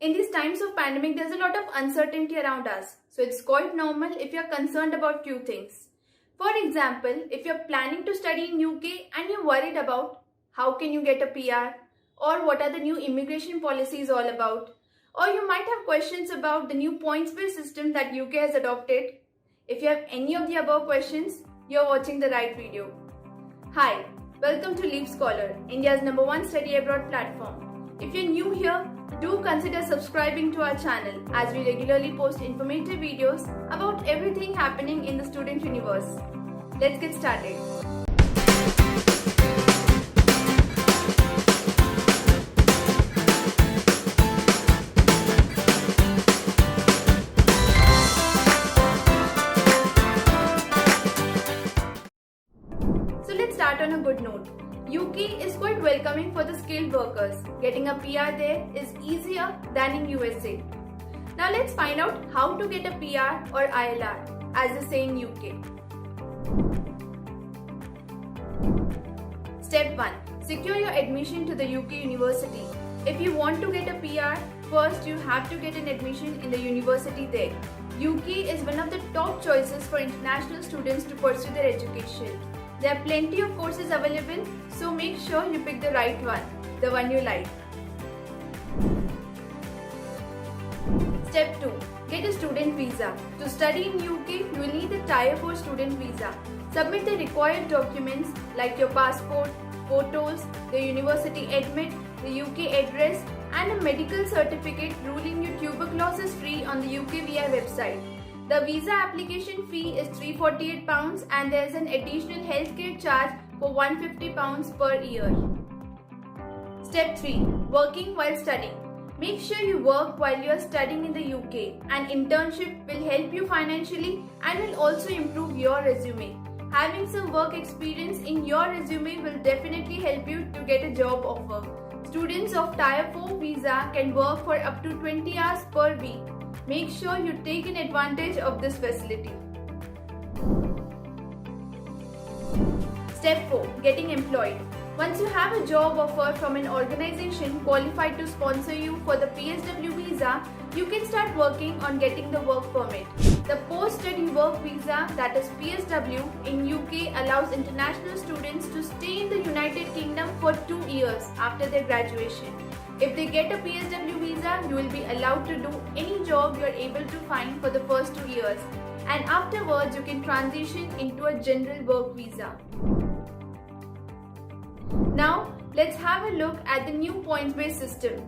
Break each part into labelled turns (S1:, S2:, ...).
S1: In these times of pandemic, there's a lot of uncertainty around us. So it's quite normal if you're concerned about few things. For example, if you're planning to study in UK and you're worried about how can you get a PR or what are the new immigration policies all about, or you might have questions about the new points-based system that UK has adopted. If you have any of the above questions, you're watching the right video. Hi, welcome to Leap Scholar, India's #1 study abroad platform. If you're new here, do consider subscribing to our channel as we regularly post informative videos about everything happening in the student universe. Let's get started. So let's start on a good note. UK is quite welcoming for the skilled workers. Getting a PR there is easier than in USA. Now let's find out how to get a PR or ILR, as they say in UK. Step 1. Secure your admission to the UK university. If you want to get a PR, first you have to get an admission in the university there. UK is one of the top choices for international students to pursue their education. There are plenty of courses available, so make sure you pick the right one, the one you like. Step 2. Get a student visa. To study in UK, you will need a Tier 4 student visa. Submit the required documents like your passport, photos, the university admit, the UK address, and a medical certificate proving your tuberculosis free on the UKVI website. The visa application fee is £348 and there is an additional healthcare charge for £150 per year. Step 3. Working while studying. Make sure you work while you are studying in the UK. An internship will help you financially and will also improve your resume. Having some work experience in your resume will definitely help you to get a job offer. Students of Tier 4 visa can work for up to 20 hours per week. Make sure you take an advantage of this facility. Step 4. Getting employed. Once you have a job offer from an organization qualified to sponsor you for the PSW visa, you can start working on getting the work permit. The post-study work visa, that is PSW, in UK allows international students to stay in the United Kingdom for 2 years after their graduation. If they get a PSW visa, you will be allowed to do any job you are able to find for the first 2 years, and afterwards you can transition into a general work visa. Now, let's have a look at the new points-based system.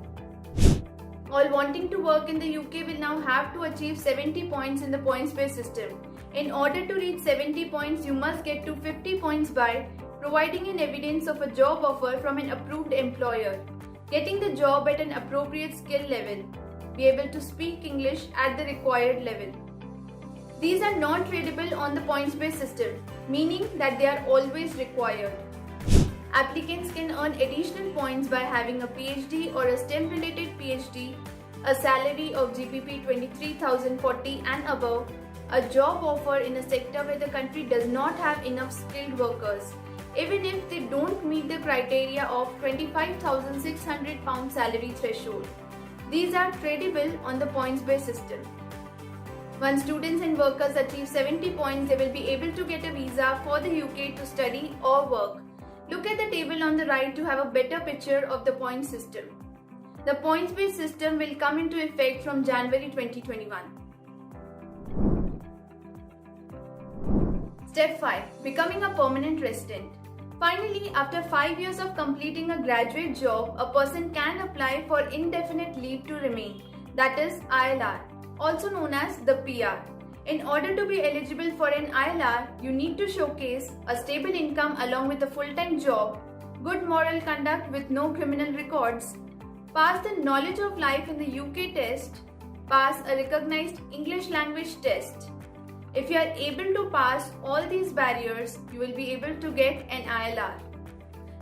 S1: All wanting to work in the UK will now have to achieve 70 points in the points-based system. In order to reach 70 points, you must get to 50 points by providing an evidence of a job offer from an approved employer, getting the job at an appropriate skill level, be able to speak English at the required level. These are not tradable on the points-based system, meaning that they are always required. Applicants can earn additional points by having a PhD or a STEM-related PhD, a salary of GBP 23,040 and above, a job offer in a sector where the country does not have enough skilled workers, even if they don't meet the criteria of £25,600 salary threshold. These are tradable on the points-based system. Once students and workers achieve 70 points, they will be able to get a visa for the UK to study or work. Look at the table on the right to have a better picture of the point system. The points-based system will come into effect from January 2021. Step 5. Becoming a permanent resident. Finally, after 5 years of completing a graduate job, a person can apply for indefinite leave to remain, that is ILR, also known as the PR. In order to be eligible for an ILR, you need to showcase a stable income along with a full-time job, good moral conduct with no criminal records, pass the knowledge of life in the UK test, pass a recognized English language test. If you are able to pass all these barriers, you will be able to get an ILR.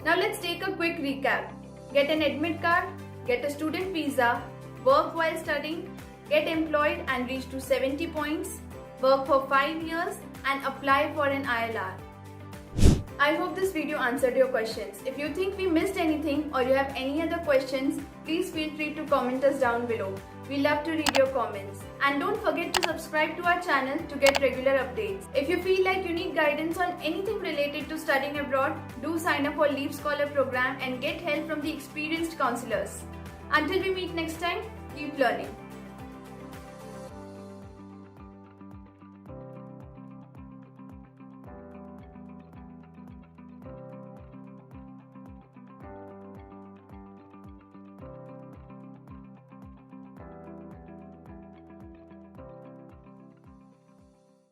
S1: Now let's take a quick recap. Get an admit card, get a student visa, work while studying, get employed and reach to 70 points, work for 5 years and apply for an ILR. I hope this video answered your questions. If you think we missed anything or you have any other questions, please feel free to comment us down below. We love to read your comments. And don't forget to subscribe to our channel to get regular updates. If you feel like you need guidance on anything related to studying abroad, do sign up for Leap Scholar program and get help from the experienced counselors. Until we meet next time, keep learning.